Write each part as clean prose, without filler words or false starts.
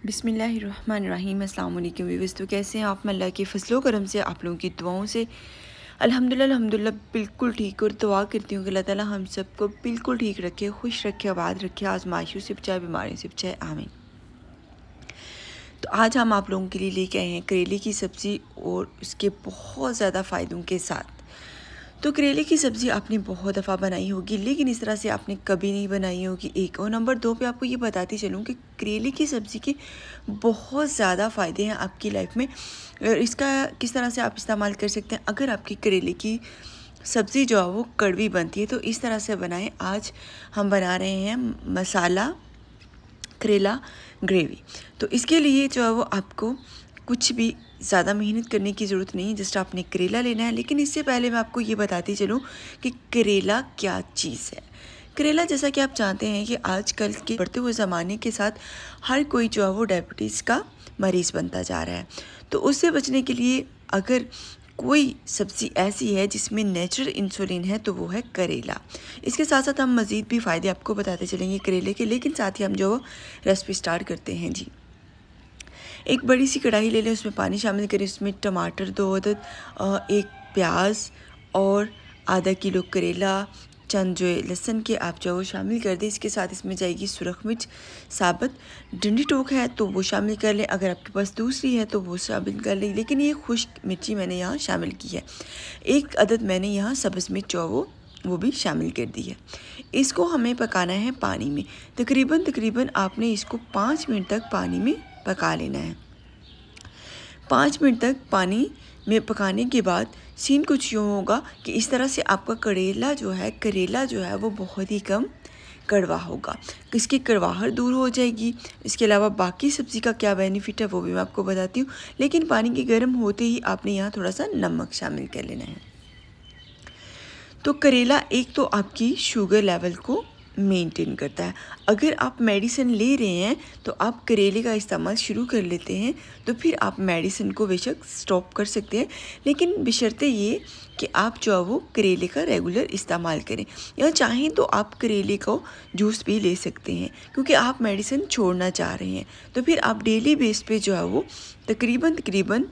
बिस्मिल्लाहिर्रहमानिर्रहीम। अस्सलाम वालेकुम व्यूअर्स। तो कैसे हैं आप? मैं अल्लाह के फजलो करम से आप लोगों की दुआओं से अल्हम्दुलिल्लाह बिल्कुल ठीक। और दुआ करती हूँ कि अल्लाह ताला हम सबको बिल्कुल ठीक रखे, खुश रखे, आबाद रखे, आजमाइशों से बचाए, बीमारियों से बचाए, आमीन। तो आज हम आप लोगों के लिए लेके आए हैं करेले की सब्ज़ी और उसके बहुत ज़्यादा फ़ायदों के साथ। तो करेले की सब्ज़ी आपने बहुत दफ़ा बनाई होगी, लेकिन इस तरह से आपने कभी नहीं बनाई होगी, एक। और नंबर 2 पे आपको ये बताती चलूँ कि करेले की सब्ज़ी के बहुत ज़्यादा फ़ायदे हैं आपकी लाइफ में। और इसका किस तरह से आप इस्तेमाल कर सकते हैं। अगर आपकी करेले की सब्ज़ी जो है वो कड़वी बनती है तो इस तरह से बनाएं। आज हम बना रहे हैं मसाला करेला ग्रेवी। तो इसके लिए जो है वो आपको कुछ भी ज़्यादा मेहनत करने की ज़रूरत नहीं है, जस्ट आपने करेला लेना है। लेकिन इससे पहले मैं आपको ये बताती चलूँ कि करेला क्या चीज़ है। करेला, जैसा कि आप जानते हैं कि आजकल के बढ़ते हुए ज़माने के साथ हर कोई जो है वो डायबिटीज़ का मरीज़ बनता जा रहा है। तो उससे बचने के लिए अगर कोई सब्ज़ी ऐसी है जिसमें नेचुरल इंसुलिन है तो वो है करेला। इसके साथ साथ हम मज़ीद भी फ़ायदे आपको बताते चलेंगे करेले के, लेकिन साथ ही हम जो रेसिपी स्टार्ट करते हैं जी। एक बड़ी सी कढ़ाई ले लें, उसमें पानी शामिल करें, उसमें टमाटर 2 अदद, एक प्याज और आधा किलो करेला, चंद जो लहसुन के आप जो वो शामिल कर दें। इसके साथ इसमें जाएगी सुरख मिर्च साबुत, डंडी टोक है तो वो शामिल कर लें, अगर आपके पास दूसरी है तो वो शामिल कर लें, लेकिन ये खुश्क मिर्ची मैंने यहाँ शामिल की है। एक अदद मैंने यहाँ सब्ज़ मिर्च जो वो भी शामिल कर दी है। इसको हमें पकाना है पानी में। तकरीबन आपने इसको 5 मिनट तक पानी में पका लेना है। 5 मिनट तक पानी में पकाने के बाद सीन कुछ यूँ होगा कि इस तरह से आपका करेला जो है वो बहुत ही कम कड़वा होगा, इसकी कड़वाहट दूर हो जाएगी। इसके अलावा बाकी सब्ज़ी का क्या बेनिफिट है वो भी मैं आपको बताती हूँ, लेकिन पानी के गर्म होते ही आपने यहाँ थोड़ा सा नमक शामिल कर लेना है। तो करेला एक तो आपकी शुगर लेवल को मेंटेन करता है। अगर आप मेडिसिन ले रहे हैं तो आप करेले का इस्तेमाल शुरू कर लेते हैं तो फिर आप मेडिसिन को बेशक स्टॉप कर सकते हैं, लेकिन बशर्ते ये कि आप जो है वो करेले का रेगुलर इस्तेमाल करें। या चाहें तो आप करेले का जूस भी ले सकते हैं, क्योंकि आप मेडिसिन छोड़ना चाह रहे हैं तो फिर आप डेली बेस पे जो है वो तकरीबन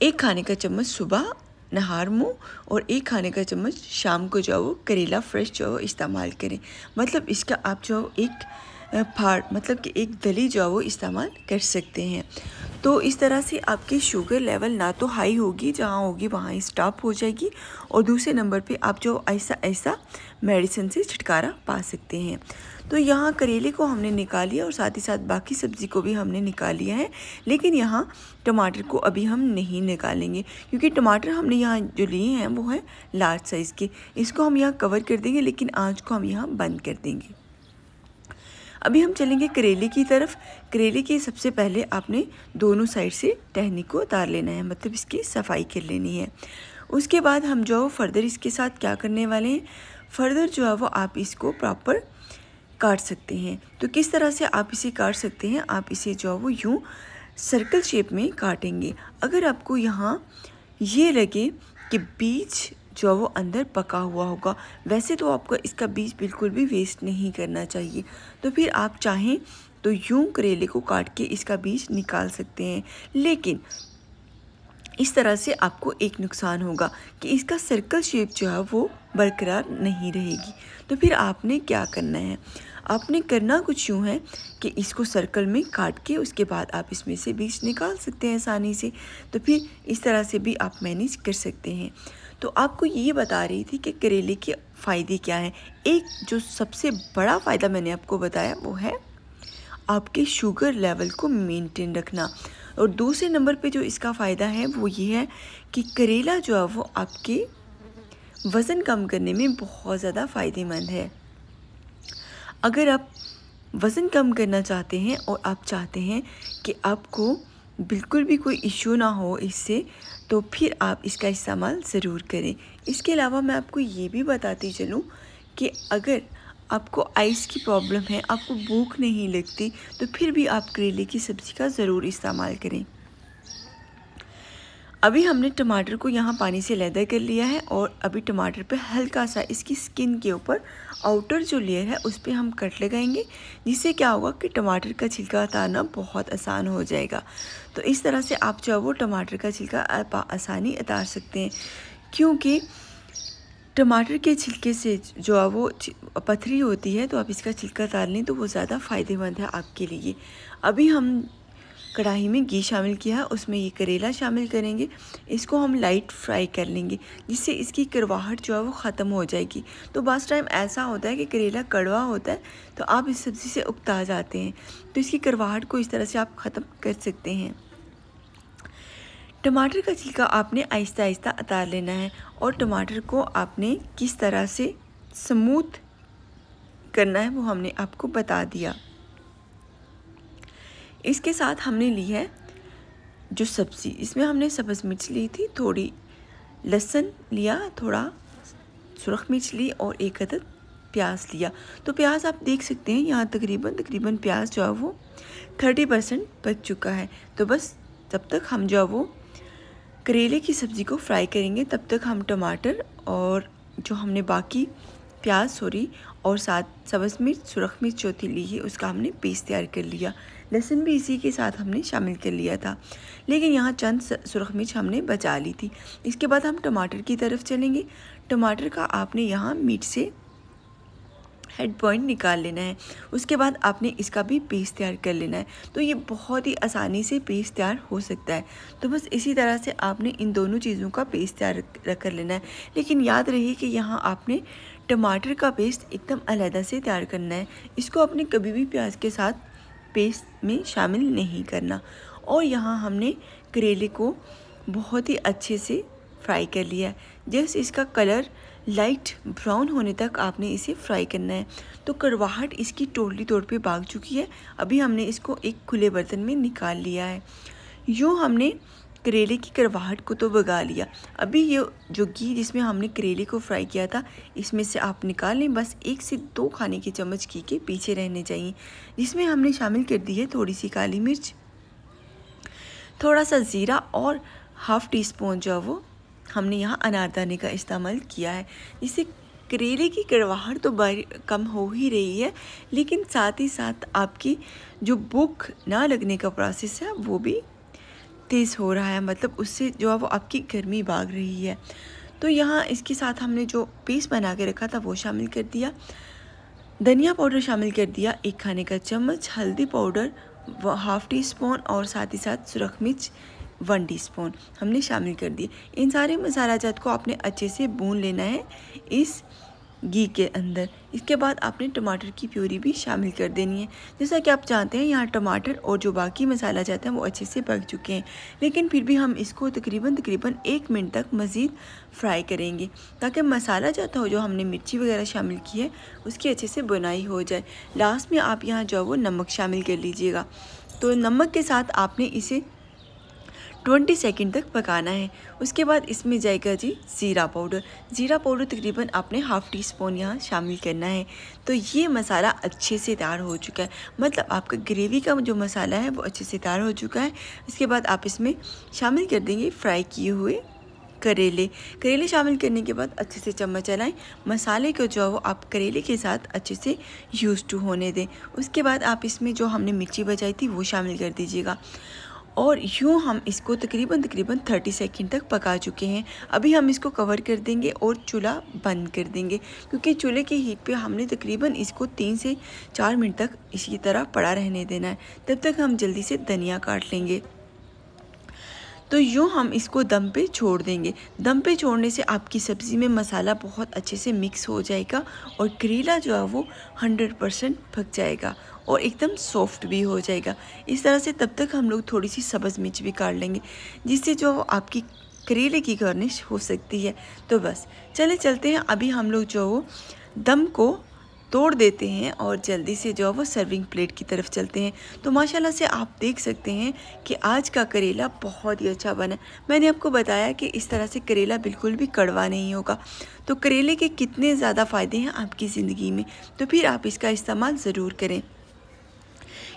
1 खाने का चम्मच सुबह नहार मुँह और 1 खाने का चम्मच शाम को जो वो करेला फ्रेश जो इस्तेमाल करें। मतलब इसका आप जो एक मतलब कि एक दली जो वो इस्तेमाल कर सकते हैं। तो इस तरह से आपकी शुगर लेवल ना तो हाई होगी, जहाँ होगी वहाँ स्टॉप हो जाएगी, और दूसरे नंबर पे आप जो ऐसा मेडिसिन से छुटकारा पा सकते हैं। तो यहाँ करेले को हमने निकाल लिया और साथ ही साथ बाकी सब्ज़ी को भी हमने निकाल लिया है, लेकिन यहाँ टमाटर को अभी हम नहीं निकालेंगे, क्योंकि टमाटर हमने यहाँ जो लिए हैं वो है लार्ज साइज़ के। इसको हम यहाँ कवर कर देंगे, लेकिन आँच को हम यहाँ बंद कर देंगे। अभी हम चलेंगे करेले की तरफ। करेले के सबसे पहले आपने दोनों साइड से टहनी को उतार लेना है, मतलब इसकी सफाई कर लेनी है। उसके बाद हम जो फर्दर इसके साथ क्या करने वाले हैं, फर्दर जो है वो आप इसको प्रॉपर काट सकते हैं। तो किस तरह से आप इसे काट सकते हैं, आप इसे जो है वो यूँ सर्कल शेप में काटेंगे। अगर आपको यहाँ ये लगे कि बीज जो वो अंदर पका हुआ होगा, वैसे तो आपको इसका बीज बिल्कुल भी वेस्ट नहीं करना चाहिए, तो फिर आप चाहें तो यूँ करेले को काट के इसका बीज निकाल सकते हैं। लेकिन इस तरह से आपको एक नुकसान होगा कि इसका सर्कल शेप जो है वो बरकरार नहीं रहेगी। तो फिर आपने क्या करना है, आपने करना कुछ यूँ है कि इसको सर्कल में काट के उसके बाद आप इसमें से बीज निकाल सकते हैं आसानी से। तो फिर इस तरह से भी आप मैनेज कर सकते हैं। तो आपको ये बता रही थी कि करेले के फ़ायदे क्या हैं। एक जो सबसे बड़ा फ़ायदा मैंने आपको बताया वो है आपके शुगर लेवल को मेंटेन रखना, और दूसरे नंबर पे जो इसका फ़ायदा है वो ये है कि करेला जो है वो आपके वज़न कम करने में बहुत ज़्यादा फ़ायदेमंद है। अगर आप वज़न कम करना चाहते हैं और आप चाहते हैं कि आपको बिल्कुल भी कोई इशू ना हो इससे, तो फिर आप इसका इस्तेमाल ज़रूर करें। इसके अलावा मैं आपको ये भी बताती चलूँ कि अगर आपको आइस की प्रॉब्लम है, आपको भूख नहीं लगती, तो फिर भी आप करेले की सब्ज़ी का ज़रूर इस्तेमाल करें। अभी हमने टमाटर को यहाँ पानी से लैदा कर लिया है और अभी टमाटर पे हल्का सा इसकी स्किन के ऊपर आउटर जो लेयर है उस पर हम कट लगाएंगे, जिससे क्या होगा कि टमाटर का छिलका उतारना बहुत आसान हो जाएगा। तो इस तरह से आप जो है वो टमाटर का छिलका आसानी उतार सकते हैं, क्योंकि टमाटर के छिलके से जो है वो पथरी होती है, तो आप इसका छिलका उतार लें तो वो ज़्यादा फ़ायदेमंद है आपके लिए। अभी हम कढ़ाई में घी शामिल किया है, उसमें ये करेला शामिल करेंगे। इसको हम लाइट फ्राई कर लेंगे, जिससे इसकी कड़वाहट जो है वो ख़त्म हो जाएगी। तो बस टाइम ऐसा होता है कि करेला कड़वा होता है तो आप इस सब्ज़ी से उकता जाते हैं, तो इसकी कड़वाहट को इस तरह से आप ख़त्म कर सकते हैं। टमाटर का छिलका आपने आहिस्ता आहिस्ता उतार लेना है और टमाटर को आपने किस तरह से स्मूथ करना है वो हमने आपको बता दिया। इसके साथ हमने ली है जो सब्ज़ी, इसमें हमने सब्ज़ मिर्च ली थी, थोड़ी लहसुन लिया, थोड़ा सुरख मिर्च ली और एक अदद प्याज लिया। तो प्याज आप देख सकते हैं यहाँ तकरीबन प्याज जो है वो 30% पक चुका है। तो बस तब तक हम जो है वो करेले की सब्ज़ी को फ्राई करेंगे, तब तक हम टमाटर और जो हमने बाकी प्याज और साथ सब्ज़ मिर्च सुरख मिर्च चौथी ली है उसका हमने पेस्ट तैयार कर लिया। लहसुन भी इसी के साथ हमने शामिल कर लिया था, लेकिन यहाँ चंद सुरख मिर्च हमने बचा ली थी। इसके बाद हम टमाटर की तरफ चलेंगे। टमाटर का आपने यहाँ मीट से हेड पॉइंट निकाल लेना है, उसके बाद आपने इसका भी पेस्ट तैयार कर लेना है। तो ये बहुत ही आसानी से पेस्ट तैयार हो सकता है। तो बस इसी तरह से आपने इन दोनों चीज़ों का पेस्ट तैयार कर लेना है, लेकिन याद रहे कि यहाँ आपने टमाटर का पेस्ट एकदम अलग से तैयार करना है। इसको आपने कभी भी प्याज के साथ पेस्ट में शामिल नहीं करना। और यहाँ हमने करेले को बहुत ही अच्छे से फ्राई कर लिया है। जैसे इसका कलर लाइट ब्राउन होने तक आपने इसे फ्राई करना है। तो कड़वाहट इसकी टोटली तौर पे भाग चुकी है। अभी हमने इसको एक खुले बर्तन में निकाल लिया है। यूँ हमने करेले की कड़वाहट को तो भगा लिया। अभी ये जो घी जिसमें हमने करेले को फ्राई किया था इसमें से आप निकाल लें। बस 1 से 2 खाने के चम्मच घी के पीछे रहने चाहिए, जिसमें हमने शामिल कर दी है थोड़ी सी काली मिर्च, थोड़ा सा ज़ीरा और हाफ़ टी स्पून जो वो हमने यहाँ अनारदाने का इस्तेमाल किया है। जिससे करेले की कड़वाहट तो कम हो ही रही है, लेकिन साथ ही साथ आपकी जो भूख ना लगने का प्रोसेस है वो भी तेज़ हो रहा है, मतलब उससे जो है वो आपकी गर्मी भाग रही है। तो यहाँ इसके साथ हमने जो पेस्ट बना के रखा था वो शामिल कर दिया, धनिया पाउडर शामिल कर दिया 1 खाने का चम्मच, हल्दी पाउडर हाफ़ टी स्पून और साथ ही साथ सुरख मिर्च 1 टीस्पून हमने शामिल कर दिए। इन सारे मसाला जात को आपने अच्छे से भून लेना है इस घी के अंदर। इसके बाद आपने टमाटर की प्यूरी भी शामिल कर देनी है। जैसा कि आप जानते हैं यहाँ टमाटर और जो बाकी मसाला जाते हैं वो अच्छे से पक चुके हैं, लेकिन फिर भी हम इसको तकरीबन 1 मिनट तक मज़ीद फ्राई करेंगे, ताकि मसाला जाता हो जो हमने मिर्ची वगैरह शामिल की है उसकी अच्छे से बुनाई हो जाए। लास्ट में आप यहाँ जो वो नमक शामिल कर लीजिएगा। तो नमक के साथ आपने इसे 20 सेकंड तक पकाना है। उसके बाद इसमें जाएगा जी ज़ीरा पाउडर तकरीबन आपने हाफ़ टी स्पून यहाँ शामिल करना है। तो ये मसाला अच्छे से तैयार हो चुका है, मतलब आपका ग्रेवी का जो मसाला है वो अच्छे से तैयार हो चुका है। इसके बाद आप इसमें शामिल कर देंगे फ्राई किए हुए करेले शामिल करने के बाद अच्छे से चम्मच चलाएं। मसाले को जो है वो आप करेले के साथ अच्छे से यूज़ टू होने दें। उसके बाद आप इसमें जो हमने मिर्ची बचाई थी वो शामिल कर दीजिएगा और यूँ हम इसको तकरीबन 30 सेकंड तक पका चुके हैं। अभी हम इसको कवर कर देंगे और चूल्हा बंद कर देंगे, क्योंकि चूल्हे की हीट पे हमने तकरीबन इसको 3 से 4 मिनट तक इसी तरह पड़ा रहने देना है। तब तक हम जल्दी से धनिया काट लेंगे। तो यूँ हम इसको दम पे छोड़ देंगे। दम पे छोड़ने से आपकी सब्ज़ी में मसाला बहुत अच्छे से मिक्स हो जाएगा और करेला जो है वो 100% पक जाएगा और एकदम सॉफ्ट भी हो जाएगा। इस तरह से तब तक हम लोग थोड़ी सी सब्ज़ मिर्च भी काट लेंगे, जिससे जो आपकी करेले की गार्निश हो सकती है। तो बस चलते हैं, अभी हम लोग जो वो दम को तोड़ देते हैं और जल्दी से जो है वो सर्विंग प्लेट की तरफ चलते हैं। तो माशाल्लाह से आप देख सकते हैं कि आज का करेला बहुत ही अच्छा बना। मैंने आपको बताया कि इस तरह से करेला बिल्कुल भी कड़वा नहीं होगा। तो करेले के कितने ज़्यादा फ़ायदे हैं आपकी ज़िंदगी में, तो फिर आप इसका इस्तेमाल ज़रूर करें।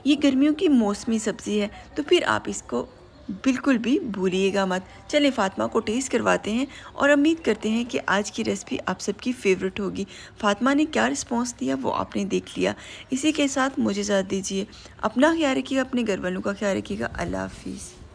ये गर्मियों की मौसमी सब्ज़ी है, तो फिर आप इसको बिल्कुल भी भूलिएगा मत। चलिए फ़ातिमा को टेस्ट करवाते हैं और उम्मीद करते हैं कि आज की रेसिपी आप सबकी फ़ेवरेट होगी। फ़ातिमा ने क्या रिस्पॉन्स दिया वो आपने देख लिया। इसी के साथ मुझे इजाज़त दीजिए। अपना ख्याल रखिएगा, अपने घर वालों का ख्याल रखिएगा। अल्लाह हाफ़िज़।